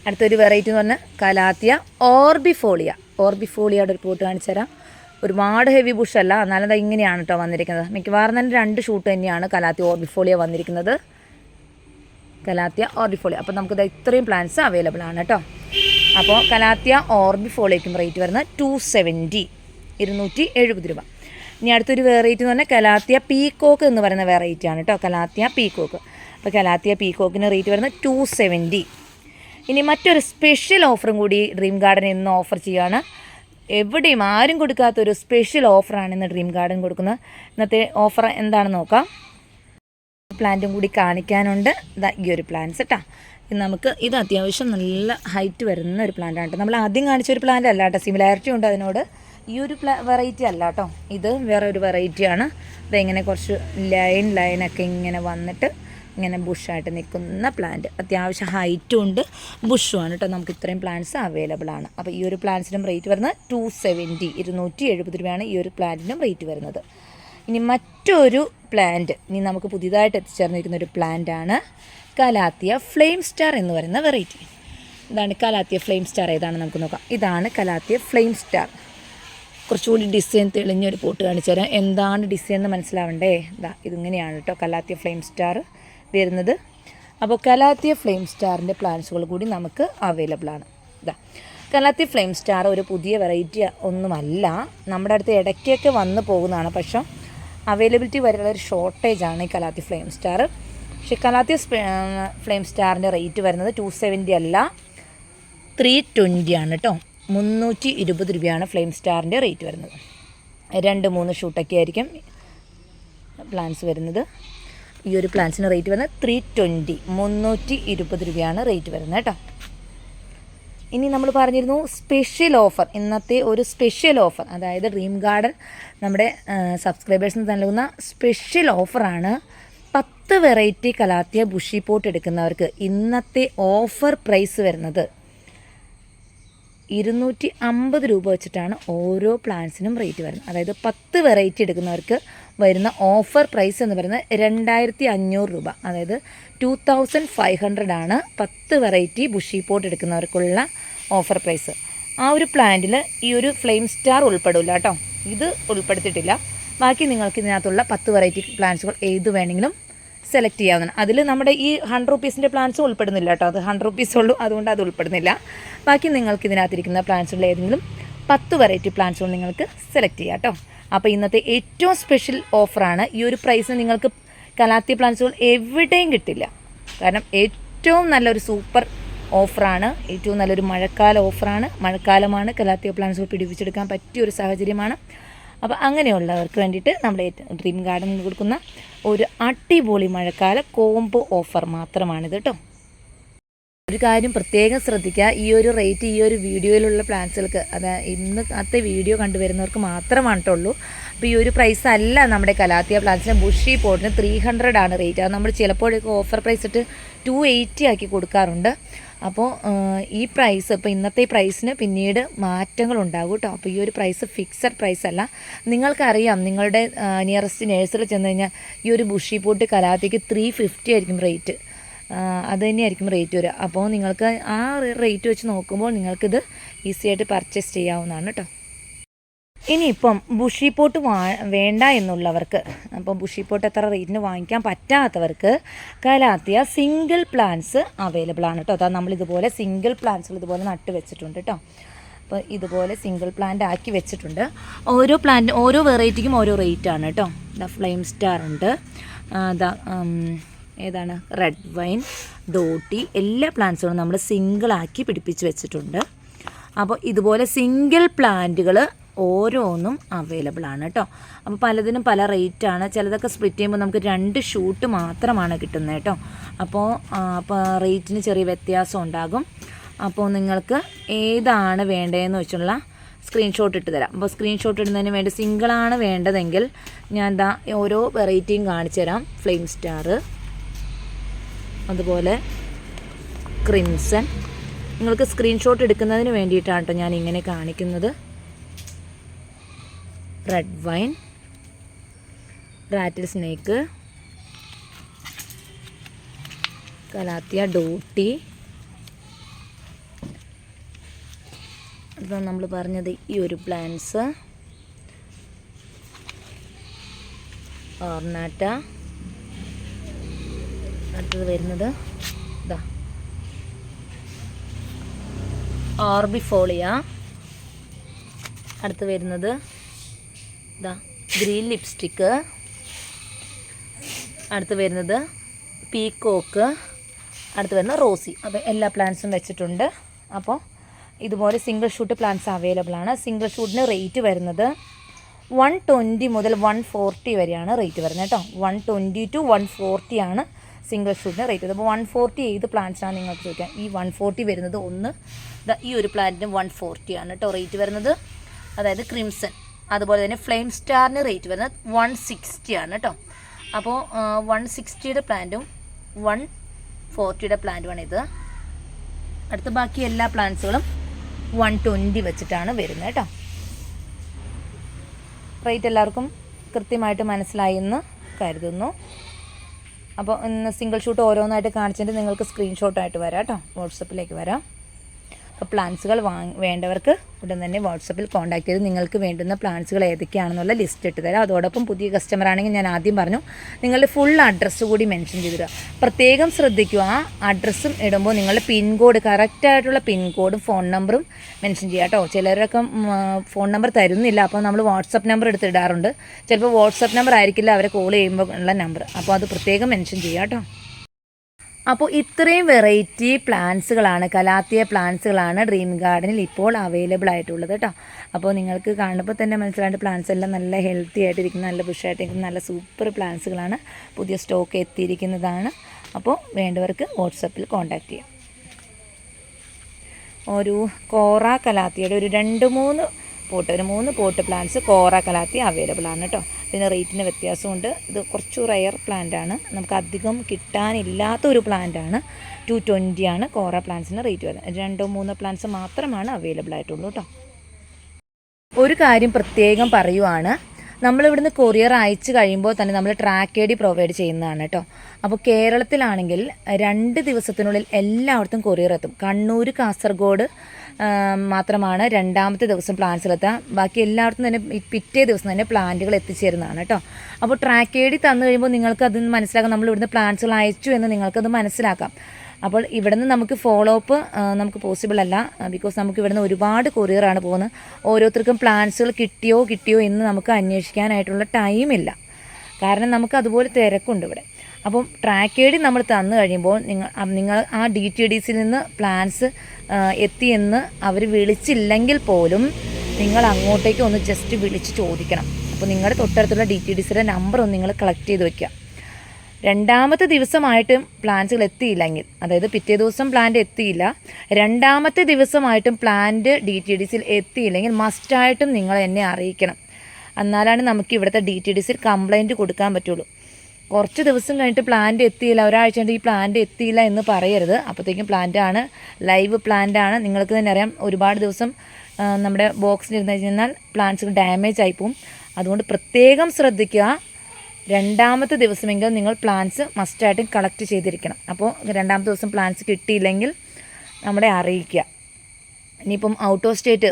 അടുത്തൊരു വെറൈറ്റി എന്ന് പറഞ്ഞാൽ കലാത്തിയ ഓർബിഫോളിയ. ഓർബിഫോളിയയുടെ ഒരു പോട്ട് കാണിച്ചു തരാം. ഒരുപാട് ഹെവി ബുഷല്ല, എന്നാലും അത് ഇങ്ങനെയാണ് കേട്ടോ വന്നിരിക്കുന്നത്. മിക്കവാറും തന്നെ 2 ഷൂട്ട് തന്നെയാണ് കലാത്തിയ ഓർബിഫോളിയ വന്നിരിക്കുന്നത്. കലാത്തിയ ഓർബിഫോളിയ. അപ്പോൾ നമുക്കിത് ഇത്രയും പ്ലാന്റ്സ് അവൈലബിൾ ആണ് കേട്ടോ. അപ്പോൾ കലാത്തിയ ഓർബിഫോളിയയ്ക്കും റേറ്റ് വരുന്നത് 270. 270 രൂപ. ഇനി അടുത്തൊരു വെറൈറ്റി എന്ന് പറഞ്ഞാൽ കലാത്തിയ പീക്കോക്ക് എന്ന് പറയുന്ന വെറൈറ്റിയാണ് കേട്ടോ. Calathea peacock. അപ്പോൾ കലാത്തിയ പീക്കോക്കിന് റേറ്റ് വരുന്നത് 270. ഇനി മറ്റൊരു സ്പെഷ്യൽ ഓഫറും കൂടി ഡ്രീം ഗാർഡൻ ഇന്ന് ഓഫർ ചെയ്യുകയാണ്. എവിടെയും ആരും കൊടുക്കാത്തൊരു സ്പെഷ്യൽ ഓഫറാണ് ഇന്ന് ഡ്രീം ഗാർഡൻ കൊടുക്കുന്നത്. ഇന്നത്തെ ഓഫർ എന്താണെന്ന് നോക്കാം. പ്ലാന്റും കൂടി കാണിക്കാനുണ്ട്. ഈ ഒരു പ്ലാന്റ്സ് കേട്ടോ. നമുക്ക് ഇത് അത്യാവശ്യം നല്ല ഹൈറ്റ് വരുന്ന ഒരു പ്ലാന്റാണ് കേട്ടോ. നമ്മൾ ആദ്യം കാണിച്ചൊരു പ്ലാന്റ് അല്ല കേട്ടോ. സിമിലാരിറ്റി ഉണ്ട് അതിനോട്. ഈ ഒരു വെറൈറ്റി അല്ല കേട്ടോ. ഇത് വേറെ ഒരു വെറൈറ്റിയാണ്. ഇതെങ്ങനെ കുറച്ച് ലൈനൊക്കെ ഇങ്ങനെ വന്നിട്ട് ഇങ്ങനെ ബുഷായിട്ട് നിൽക്കുന്ന പ്ലാന്റ്. അത്യാവശ്യം ഹൈറ്റും ഉണ്ട് ബുഷുമാണ് കേട്ടോ. നമുക്ക് ഇത്രയും പ്ലാന്റ്സ് അവൈലബിൾ ആണ്. അപ്പോൾ ഈ ഒരു പ്ലാന്റ്സിനും റേറ്റ് വരുന്നത് 270. 270 രൂപയാണ് ഈ ഒരു പ്ലാന്റിനും റേറ്റ് വരുന്നത്. ഇനി മറ്റൊരു പ്ലാന്റ്, ഇനി നമുക്ക് പുതിയതായിട്ട് എത്തിച്ചേർന്നിരിക്കുന്ന ഒരു പ്ലാന്റാണ് കലാത്തിയ ഫ്ലെയിം സ്റ്റാർ എന്ന് പറയുന്ന വെറൈറ്റി. ഇതാണ് കലാത്തിയ ഫ്ലെയിം സ്റ്റാർ. ഏതാണ് നമുക്ക് നോക്കാം. ഇതാണ് കലാത്തിയ ഫ്ലെയിം സ്റ്റാർ. കുറച്ചുകൂടി ഡിസൈൻ തെളിഞ്ഞൊരു പോട്ട് കാണിച്ചു തരാം. എന്താണ് ഡിസൈൻ എന്ന് മനസ്സിലാവണ്ടേ. ഇതിങ്ങനെയാണ് കേട്ടോ കലാത്തിയ ഫ്ലെയിം സ്റ്റാർ വരുന്നത്. അപ്പോൾ കലാത്തിയ ഫ്ലെയിം സ്റ്റാറിൻ്റെ പ്ലാന്റ്സുകൾ കൂടി നമുക്ക് അവൈലബിൾ ആണ്. കലാത്തിയ ഫ്ലെയിം സ്റ്റാർ ഒരു പുതിയ വെറൈറ്റി ഒന്നുമല്ല. നമ്മുടെ അടുത്ത് ഇടയ്ക്കൊക്കെ വന്ന് പോകുന്നതാണ്. പക്ഷേ അവൈലബിലിറ്റി വരെയുള്ള ഒരു ഷോർട്ടേജാണ് ഈ കലാത്തിയ ഫ്ലെയിം സ്റ്റാർ. പക്ഷേ കലാത്തിയ ഫ്ലെയിം സ്റ്റാറിൻ്റെ റേറ്റ് വരുന്നത് 270 അല്ല, 320 ആണ് കേട്ടോ. 320 രൂപയാണ് ഫ്ലെയിം സ്റ്റാറിൻ്റെ റേറ്റ് വരുന്നത്. 2-3 ഷൂട്ടൊക്കെ ആയിരിക്കും പ്ലാന്റ്സ് വരുന്നത്. ഈ ഒരു പ്ലാന്റ്സിന് റേറ്റ് വരുന്നത് 320. 320 രൂപയാണ് റേറ്റ് വരുന്നത് കേട്ടോ. ഇനി നമ്മൾ പറഞ്ഞിരുന്നു സ്പെഷ്യൽ ഓഫർ. ഇന്നത്തെ ഒരു സ്പെഷ്യൽ ഓഫർ, അതായത് ഡ്രീം ഗാർഡൻ നമ്മുടെ സബ്സ്ക്രൈബേഴ്സിന് നൽകുന്ന സ്പെഷ്യൽ ഓഫറാണ്. 10 വെറൈറ്റി കലാത്തിയ ബുഷി പോട്ട് എടുക്കുന്നവർക്ക് ഇന്നത്തെ ഓഫർ പ്രൈസ് വരുന്നത് 250 രൂപ വെച്ചിട്ടാണ് ഓരോ പ്ലാന്റ്സിനും റേറ്റ് വരുന്നത്. അതായത് 10 വെറൈറ്റി എടുക്കുന്നവർക്ക് വരുന്ന ഓഫർ പ്രൈസ് എന്ന് പറയുന്നത് 2500 രൂപ. അതായത് 2500 ആണ് 10 വെറൈറ്റി ബുഷി പോട്ട് എടുക്കുന്നവർക്കുള്ള ഓഫർ പ്രൈസ്. ആ ഒരു പ്ലാന്റിൽ ഈ ഒരു ഫ്ലെയിം സ്റ്റാർ ഉൾപ്പെടില്ല കേട്ടോ. ഇത് ഉൾപ്പെടുത്തിയിട്ടില്ല. ബാക്കി നിങ്ങൾക്ക് ഇതിനകത്തുള്ള 10 വെറൈറ്റി പ്ലാന്റ്സുകൾ ഏത് വേണമെങ്കിലും സെലക്ട് ചെയ്യാവുന്നതാണ്. അതിൽ നമ്മുടെ ഈ 100 റുപ്പീസിൻ്റെ പ്ലാന്റ്സും ഉൾപ്പെടുന്നില്ല കേട്ടോ. അത് 100 റുപ്പീസ് ഉള്ളൂ, അതുകൊണ്ട് അത് ഉൾപ്പെടുന്നില്ല. ബാക്കി നിങ്ങൾക്ക് ഇതിനകത്തിരിക്കുന്ന പ്ലാന്റ്സുകൾ ഏതെങ്കിലും 10 വെറൈറ്റി പ്ലാന്റ്സുകൾ നിങ്ങൾക്ക് സെലക്ട് ചെയ്യാം കേട്ടോ. അപ്പോൾ ഇന്നത്തെ ഏറ്റവും സ്പെഷ്യൽ ഓഫറാണ്. ഈ ഒരു പ്രൈസിന് നിങ്ങൾക്ക് കലാത്തിയ പ്ലാന്റ്സുകൾ എവിടെയും കിട്ടില്ല. കാരണം ഏറ്റവും നല്ലൊരു സൂപ്പർ ഓഫറാണ്. ഏറ്റവും നല്ലൊരു മഴക്കാല ഓഫറാണ്. മഴക്കാലമാണ്, കലാത്തിയ പ്ലാന്റ്സുകൾ പിടിപ്പിച്ചെടുക്കാൻ പറ്റിയൊരു സാഹചര്യമാണ്. അപ്പോൾ അങ്ങനെയുള്ളവർക്ക് വേണ്ടിയിട്ട് നമ്മുടെ ഡ്രീം ഗാർഡനിൽ കൊടുക്കുന്ന ഒരു അടിപൊളി മഴക്കാല കോംബോ ഓഫർ മാത്രമാണിത് കേട്ടോ. ഒരു കാര്യം പ്രത്യേകം ശ്രദ്ധിക്കുക. ഈ ഒരു റേറ്റ് ഈ ഒരു വീഡിയോയിലുള്ള പ്ലാന്റ്സുകൾക്ക്, അതായത് ഇന്നത്തെ വീഡിയോ കണ്ടുവരുന്നവർക്ക് മാത്രമാണ് കേട്ടുള്ളൂ. അപ്പോൾ ഈ ഒരു പ്രൈസ് അല്ല നമ്മുടെ കലാത്തിയ പ്ലാന്റ്സിന്. ബുഷി പോട്ടിന് 300 ആണ് റേറ്റ്. അത് നമ്മൾ ചിലപ്പോഴൊക്കെ ഓഫർ പ്രൈസ് ഇട്ട് 280 ആക്കി കൊടുക്കാറുണ്ട്. അപ്പോൾ ഈ പ്രൈസ്, ഇപ്പോൾ ഇന്നത്തെ ഈ പ്രൈസിന് പിന്നീട് മാറ്റങ്ങളുണ്ടാകും കേട്ടോ. അപ്പോൾ ഈ ഒരു പ്രൈസ് ഫിക്സഡ് പ്രൈസ് അല്ല. നിങ്ങൾക്കറിയാം, നിങ്ങളുടെ നിയറസ്റ്റ് നേഴ്സറിൽ ചെന്ന് കഴിഞ്ഞാൽ ഈ ഒരു ബുഷി പോട്ട് കലാത്തിക്ക് 350 ആയിരിക്കും റേറ്റ്. അത് തന്നെയായിരിക്കും റേറ്റ് വരിക. അപ്പോൾ നിങ്ങൾക്ക് ആ റേറ്റ് വെച്ച് നോക്കുമ്പോൾ നിങ്ങൾക്കിത് ഈസി ആയിട്ട് പർച്ചേസ് ചെയ്യാവുന്നതാണ് കേട്ടോ. ഇനിയിപ്പം ബുഷി പോട്ട് വേണ്ട എന്നുള്ളവർക്ക്, അപ്പം ബുഷി പോട്ട് എത്ര റേറ്റിന് വാങ്ങിക്കാൻ പറ്റാത്തവർക്ക് കലാത്തിയ സിംഗിൾ പ്ലാന്റ്സ് അവൈലബിൾ ആണ് കേട്ടോ. അതാ നമ്മളിതുപോലെ സിംഗിൾ പ്ലാന്റ്സുകൾ ഇതുപോലെ നട്ട് വെച്ചിട്ടുണ്ട് കേട്ടോ. അപ്പോൾ ഇതുപോലെ സിംഗിൾ പ്ലാന്റ് ആക്കി വെച്ചിട്ടുണ്ട്. ഓരോ പ്ലാന്റ് ഓരോ വെറൈറ്റിക്കും ഓരോ റേറ്റാണ് കേട്ടോ. ഇതാ ഫ്ലെയിം സ്റ്റാർ ഉണ്ട്, ഇതാ ഏതാണ് റെഡ് വൈൻ, ഡോട്ടി, എല്ലാ പ്ലാന്റ്സുകളും നമ്മൾ സിംഗിളാക്കി പിടിപ്പിച്ച് വെച്ചിട്ടുണ്ട്. അപ്പോൾ ഇതുപോലെ സിംഗിൾ പ്ലാന്റുകൾ ഓരോന്നും അവൈലബിൾ ആണ് കേട്ടോ. അപ്പോൾ പലതിനും പല റേറ്റാണ്. ചിലതൊക്കെ സ്പ്ലിറ്റ് ചെയ്യുമ്പോൾ നമുക്ക് 2 ഷൂട്ട് മാത്രമാണ് കിട്ടുന്നത് കേട്ടോ. അപ്പോൾ റേറ്റിന് ചെറിയ വ്യത്യാസം ഉണ്ടാകും. അപ്പോൾ നിങ്ങൾക്ക് ഏതാണ് വേണ്ടതെന്ന് വെച്ചുള്ള സ്ക്രീൻഷോട്ട് ഇട്ട് തരാം. അപ്പോൾ സ്ക്രീൻഷോട്ട് ഇടുന്നതിന് വേണ്ടി സിംഗിളാണ് വേണ്ടതെങ്കിൽ ഞാൻ ഓരോ വെറൈറ്റിയും കാണിച്ചു തരാം. ഫ്ലെയിം സ്റ്റാർ, അതുപോലെ ക്രിംസൺ. നിങ്ങൾക്ക് സ്ക്രീൻഷോട്ട് എടുക്കുന്നതിന് വേണ്ടിയിട്ടാണ് കേട്ടോ ഞാൻ ഇങ്ങനെ കാണിക്കുന്നത്. Red wine, rattle snake, calathea, Dottie. അപ്പോൾ നമ്മൾ പറഞ്ഞത് ഈ ഒരു പ്ലാന്റ്സ്, ഓർണാറ്റ. അടുത്തത് വരുന്നത് ഇതാ ഓർബിഫോളിയ. അടുത്ത് വരുന്നത് ഇതാ ഗ്രീൻ ലിപ്സ്റ്റിക്ക്. അടുത്ത് വരുന്നത് പീക്കോക്ക്. അടുത്ത് വരുന്നത് റോസി. അപ്പോൾ എല്ലാ പ്ലാന്റ്സും വെച്ചിട്ടുണ്ട്. അപ്പോൾ ഇതുപോലെ സിംഗിൾ ഷൂട്ട് പ്ലാന്റ്സ് അവൈലബിൾ ആണ്. സിംഗിൾ ഷൂട്ടിന് റേറ്റ് വരുന്നത് 120 മുതൽ 140 വരെയാണ് റേറ്റ് വരുന്നത് കേട്ടോ. 120 to 140 ആണ് സിംഗിൾ ഷൂട്ടിന് റേറ്റ് വരുന്നത്. അപ്പോൾ 140 ഏത് പ്ലാന്റ്സാണ് നിങ്ങൾക്ക് ചോദിക്കാം. ഈ 140 വരുന്നത് ഒന്ന് ഈ ഒരു പ്ലാന്റിന് 140 ആണ് കേട്ടോ റേറ്റ് വരുന്നത്. അതായത് ക്രിംസൺ. അതുപോലെ തന്നെ ഫ്ലെയിം സ്റ്റാറിന് റേറ്റ് വരുന്നത് 160 ആണ് കേട്ടോ. അപ്പോൾ 160യുടെ പ്ലാന്റും 140യുടെ പ്ലാന്റുമാണ് ഇത്. അടുത്ത ബാക്കി എല്ലാ പ്ലാന്റ്സുകളും 120 വെച്ചിട്ടാണ് വരുന്നത് കേട്ടോ. റേറ്റ് എല്ലാവർക്കും കൃത്യമായിട്ട് മനസ്സിലായി എന്ന് കരുതുന്നു. അപ്പോൾ ഇന്ന് സിംഗിൾ ഷൂട്ട് ഓരോന്നായിട്ട് കാണിച്ചിട്ട് നിങ്ങൾക്ക് സ്ക്രീൻഷോട്ടായിട്ട് വരാം കേട്ടോ, വാട്സപ്പിലേക്ക് വരാം. അപ്പോൾ പ്ലാന്റ്സുകൾ വേണ്ടവർക്ക് ഉടൻ തന്നെ വാട്സപ്പിൽ കോൺടാക്ട് ചെയ്ത് നിങ്ങൾക്ക് വേണ്ടുന്ന പ്ലാന്റ്സുകൾ ഏതൊക്കെയാണെന്നുള്ള ലിസ്റ്റ് ഇട്ട് തരാം. അതോടൊപ്പം പുതിയ കസ്റ്റമർ ആണെങ്കിൽ ഞാൻ ആദ്യം പറഞ്ഞു നിങ്ങളുടെ ഫുൾ അഡ്രസ്സ് കൂടി മെൻഷൻ ചെയ്തിടുക. പ്രത്യേകം ശ്രദ്ധിക്കുക, ആ അഡ്രസ്സും ഇടുമ്പോൾ നിങ്ങളുടെ പിൻകോഡ്, കറക്റ്റായിട്ടുള്ള പിൻകോഡും ഫോൺ നമ്പറും മെൻഷൻ ചെയ്യുക കേട്ടോ. ചിലരൊക്കെ ഫോൺ നമ്പർ തരുന്നില്ല, അപ്പോൾ നമ്മൾ വാട്സപ്പ് നമ്പർ എടുത്തിടാറുണ്ട്. ചിലപ്പോൾ വാട്സപ്പ് നമ്പർ ആയിരിക്കില്ല അവരെ കോൾ ചെയ്യുമ്പോൾ ഉള്ള നമ്പർ, അപ്പോൾ അത് പ്രത്യേകം മെൻഷൻ ചെയ്യുക കേട്ടോ. അപ്പോൾ ഇത്രയും വെറൈറ്റി പ്ലാന്റ്സുകളാണ്, കലാത്തിയ പ്ലാന്റ്സുകളാണ് ഡ്രീം ഗാർഡനിൽ ഇപ്പോൾ അവൈലബിൾ ആയിട്ടുള്ളത് കേട്ടോ. അപ്പോൾ നിങ്ങൾക്ക് കാണുമ്പോൾ തന്നെ മനസ്സിലായിട്ട് പ്ലാന്റ്സ് എല്ലാം നല്ല ഹെൽത്തി ആയിട്ടിരിക്കുന്ന, നല്ല ബുഷായിട്ടിരിക്കുന്ന നല്ല സൂപ്പർ പ്ലാന്റ്സുകളാണ്. പുതിയ സ്റ്റോക്ക് എത്തിയിരിക്കുന്നതാണ്. അപ്പോൾ വേണ്ടവർക്ക് വാട്സപ്പിൽ കോൺടാക്റ്റ് ചെയ്യാം. ഒരു കോറ കലാത്തിയുടെ ഒരു 3 പോട്ട് പ്ലാന്റ്സ് കോറ കലാത്തി അവൈലബിൾ ആണ് കേട്ടോ. ഇതിന് റേറ്റിന് വ്യത്യാസമുണ്ട്. ഇത് കുറച്ച് റയർ പ്ലാന്റ് ആണ്, നമുക്ക് അധികം കിട്ടാനില്ലാത്ത ഒരു പ്ലാന്റ് ആണ്. 220 ആണ് കോറ പ്ലാന്റ്സിന് റേറ്റ് വരുന്നത്. 2-3 പ്ലാന്റ്സ് മാത്രമാണ് അവൈലബിൾ ആയിട്ടുള്ളൂ കേട്ടോ. ഒരു കാര്യം പ്രത്യേകം പറയുവാണ്, നമ്മളിവിടുന്ന് കൊറിയർ അയച്ചു കഴിയുമ്പോൾ തന്നെ നമ്മൾ ട്രാക്ക് ഐ ഡി പ്രൊവൈഡ് ചെയ്യുന്നതാണ് കേട്ടോ. അപ്പോൾ കേരളത്തിലാണെങ്കിൽ 2 ദിവസത്തിനുള്ളിൽ എല്ലായിടത്തും കൊറിയർ എത്തും. കണ്ണൂർ, കാസർഗോഡ് മാത്രമാണ് 2ാമത്തെ ദിവസം പ്ലാന്റ്സിലെത്താം. ബാക്കി എല്ലായിടത്തും തന്നെ പിറ്റേ ദിവസം തന്നെ പ്ലാന്റുകൾ എത്തിച്ചേരുന്നതാണ് കേട്ടോ. അപ്പോൾ ട്രാക്ക് ഐ ഡി തന്നു കഴിയുമ്പോൾ നിങ്ങൾക്ക് അത് മനസ്സിലാക്കാം, നമ്മൾ ഇവിടുന്ന് പ്ലാന്റ്സുകൾ അയച്ചു എന്ന് നിങ്ങൾക്കത് മനസ്സിലാക്കാം. അപ്പോൾ ഇവിടെ നിന്ന് നമുക്ക് ഫോളോ അപ്പ് നമുക്ക് പോസിബിൾ അല്ല, ബിക്കോസ് നമുക്ക് ഇവിടെ നിന്ന് ഒരുപാട് കൊറിയറാണ് പോകുന്നത്. ഓരോരുത്തർക്കും പ്ലാന്റ്സുകൾ കിട്ടിയോ എന്ന് നമുക്ക് അന്വേഷിക്കാനായിട്ടുള്ള ടൈമില്ല, കാരണം നമുക്ക് അതുപോലെ തിരക്കുണ്ട് ഇവിടെ. അപ്പം ട്രാക്ക് ഐ ഡി നമ്മൾ തന്നു കഴിയുമ്പോൾ നിങ്ങൾ ആ DTDCയിൽ നിന്ന് പ്ലാന്റ്സ് എത്തിയെന്ന് അവർ വിളിച്ചില്ലെങ്കിൽ പോലും നിങ്ങൾ അങ്ങോട്ടേക്ക് ഒന്ന് ജസ്റ്റ് വിളിച്ച് ചോദിക്കണം. അപ്പോൾ നിങ്ങളുടെ തൊട്ടടുത്തുള്ള DTDCയുടെ നമ്പർ ഒന്ന് നിങ്ങൾ കളക്ട് ചെയ്ത് വയ്ക്കുക. 2ാമത്തെ ദിവസമായിട്ടും പ്ലാന്റ്സുകൾ എത്തിയില്ലെങ്കിൽ, അതായത് പിറ്റേ ദിവസം പ്ലാന്റ് എത്തിയില്ല, 2ാമത്തെ ദിവസമായിട്ടും പ്ലാന്റ് DTDCയിൽ എത്തിയില്ലെങ്കിൽ മസ്റ്റായിട്ടും നിങ്ങൾ എന്നെ അറിയിക്കണം. എന്നാലാണ് നമുക്ക് ഇവിടുത്തെ DTDCയിൽ കംപ്ലൈൻറ്റ് കൊടുക്കാൻ പറ്റുള്ളൂ. കുറച്ച് ദിവസം കഴിഞ്ഞിട്ട് പ്ലാന്റ് എത്തിയില്ല, ഒരാഴ്ച കൊണ്ട് ഈ പ്ലാന്റ് എത്തിയില്ല എന്ന് പറയരുത്. അപ്പോഴത്തേക്കും പ്ലാന്റാണ്, ലൈവ് പ്ലാന്റാണ്. നിങ്ങൾക്ക് തന്നെ അറിയാം, ഒരുപാട് ദിവസം നമ്മുടെ ബോക്സിലിരുന്ന് കഴിഞ്ഞാൽ പ്ലാന്റ്സുകൾ ഡാമേജ് ആയിപ്പോവും. അതുകൊണ്ട് പ്രത്യേകം ശ്രദ്ധിക്കുക. 2ാമത്തെ ദിവസമെങ്കിലും നിങ്ങൾ പ്ലാന്റ്സ് മസ്റ്റായിട്ടും കളക്ട് ചെയ്തിരിക്കണം. അപ്പോൾ 2ാമത്തെ ദിവസം പ്ലാന്റ്സ് കിട്ടിയില്ലെങ്കിൽ നമ്മളെ അറിയിക്കുക. ഇനിയിപ്പം ഔട്ട് ഓഫ് സ്റ്റേറ്റ്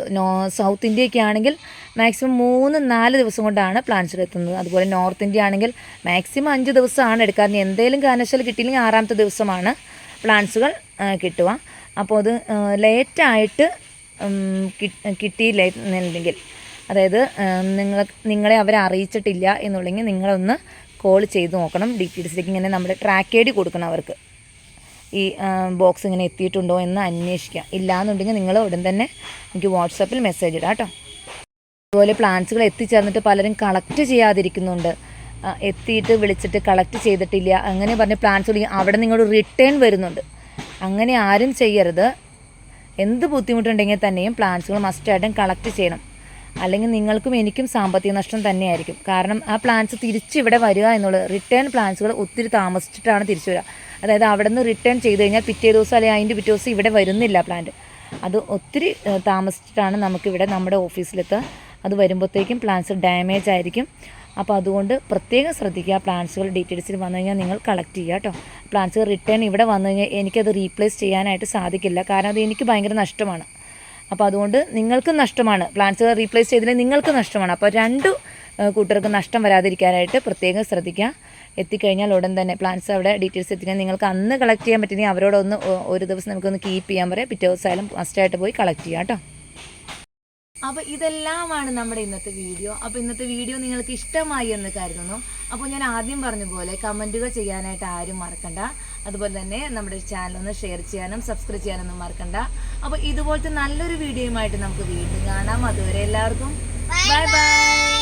സൗത്ത് ഇന്ത്യയൊക്കെ ആണെങ്കിൽ മാക്സിമം 3-4 ദിവസം കൊണ്ടാണ് പ്ലാന്റ്സുകൾ എത്തുന്നത്. അതുപോലെ നോർത്ത് ഇന്ത്യ ആണെങ്കിൽ മാക്സിമം 5 ദിവസമാണ് എടുക്കാൻ. എന്തെങ്കിലും കാരണവശാൽ കിട്ടിയില്ലെങ്കിൽ 6ാമത്തെ ദിവസമാണ് പ്ലാന്റ്സുകൾ കിട്ടുക. അപ്പോൾ അത് ലേറ്റായിട്ട് കിട്ടിയില്ലെങ്കിൽ, അതായത് നിങ്ങളെ അവരെ അറിയിച്ചിട്ടില്ല എന്നുണ്ടെങ്കിൽ നിങ്ങളൊന്ന് കോൾ ചെയ്ത് നോക്കണം. DTDCയിലേക്ക് ഇങ്ങനെ നമ്മുടെ ട്രാക്ക് ഐ ഡി കൊടുക്കണം അവർക്ക്. ഈ ബോക്സ് ഇങ്ങനെ എത്തിയിട്ടുണ്ടോ എന്ന് അന്വേഷിക്കുക. ഇല്ലയെന്നുണ്ടെങ്കിൽ നിങ്ങൾ ഉടൻ തന്നെ എനിക്ക് വാട്സാപ്പിൽ മെസ്സേജ് ഇടാം കേട്ടോ. അതുപോലെ പ്ലാന്റ്സുകൾ എത്തിച്ചേർന്നിട്ട് പലരും കളക്ട് ചെയ്യാതിരിക്കുന്നുണ്ട്. എത്തിയിട്ട് വിളിച്ചിട്ട് കളക്ട് ചെയ്തിട്ടില്ല അങ്ങനെ പറഞ്ഞ് പ്ലാന്റ്സുകൾ അവിടെ നിങ്ങളോട് റിട്ടേൺ വരുന്നുണ്ട്. അങ്ങനെ ആരും ചെയ്യരുത്. എന്ത് ബുദ്ധിമുട്ടുണ്ടെങ്കിൽ തന്നെയും പ്ലാന്റ്സുകൾ മസ്റ്റായിട്ടും കളക്ട് ചെയ്യണം. അല്ലെങ്കിൽ നിങ്ങൾക്കും എനിക്കും സാമ്പത്തിക നഷ്ടം തന്നെയായിരിക്കും. കാരണം ആ പ്ലാന്റ്സ് തിരിച്ച് ഇവിടെ വരിക എന്നുള്ളത്, റിട്ടേൺ പ്ലാന്റ്സുകൾ ഒത്തിരി താമസിച്ചിട്ടാണ് തിരിച്ചു വരിക. അതായത് അവിടെ നിന്ന് റിട്ടേൺ ചെയ്ത് കഴിഞ്ഞാൽ പിറ്റേ ദിവസം അല്ലെങ്കിൽ അതിൻ്റെ പിറ്റേ ദിവസം ഇവിടെ വരുന്നില്ല പ്ലാന്റ്. അത് ഒത്തിരി താമസിച്ചിട്ടാണ് നമുക്കിവിടെ നമ്മുടെ ഓഫീസിലെത്തുക. അത് വരുമ്പോഴത്തേക്കും പ്ലാന്റ്സ് ഡാമേജ് ആയിരിക്കും. അപ്പോൾ അതുകൊണ്ട് പ്രത്യേകം ശ്രദ്ധിക്കുക. പ്ലാന്റ്സുകൾ DTDCയിൽ വന്നു കഴിഞ്ഞാൽ നിങ്ങൾ കളക്ട് ചെയ്യുക കേട്ടോ. പ്ലാന്റ്സുകൾ റിട്ടേൺ ഇവിടെ വന്നു കഴിഞ്ഞാൽ എനിക്കത് റീപ്ലേസ് ചെയ്യാനായിട്ട് സാധിക്കില്ല. കാരണം അത് എനിക്ക് ഭയങ്കര നഷ്ടമാണ്. അപ്പോൾ അതുകൊണ്ട് നിങ്ങൾക്കും നഷ്ടമാണ്. പ്ലാന്റ്സുകൾ റീപ്ലേസ് ചെയ്തില്ലെങ്കിൽ നിങ്ങൾക്ക് നഷ്ടമാണ്. അപ്പോൾ 2 കൂട്ടർക്ക് നഷ്ടം വരാതിരിക്കാനായിട്ട് പ്രത്യേകം ശ്രദ്ധിക്കുക. എത്തിക്കഴിഞ്ഞാൽ ഉടൻ തന്നെ പ്ലാന്റ്സ് അവിടെ ഡീറ്റെയിൽസ് എത്തിക്കാൻ നിങ്ങൾക്ക് അന്ന് കളക്ട് ചെയ്യാൻ പറ്റുമെങ്കിൽ അവരോടൊന്ന് ഒരു ദിവസം നമുക്കൊന്ന് കീപ്പ് ചെയ്യാൻ പറയാം. പിറ്റേ ദിവസമായാലും മസ്റ്റായിട്ട് പോയി കളക്ട് ചെയ്യാം കേട്ടോ. അപ്പോൾ ഇതെല്ലാമാണ് നമ്മുടെ ഇന്നത്തെ വീഡിയോ. അപ്പോൾ ഇന്നത്തെ വീഡിയോ നിങ്ങൾക്ക് ഇഷ്ടമായി എന്ന് കരുതുന്നു. അപ്പോൾ ഞാൻ ആദ്യം പറഞ്ഞ പോലെ കമൻറ്റുകൾ ചെയ്യാനായിട്ട് ആരും മറക്കണ്ട. അതുപോലെ തന്നെ നമ്മുടെ ചാനൽ ഒന്ന് ഷെയർ ചെയ്യാനും സബ്സ്ക്രൈബ് ചെയ്യാനൊന്നും മറക്കണ്ട. അപ്പോൾ ഇതുപോലത്തെ നല്ലൊരു വീഡിയോയുമായിട്ട് നമുക്ക് വീണ്ടും കാണാം. അതുവരെ എല്ലാവർക്കും ബൈ ബൈ.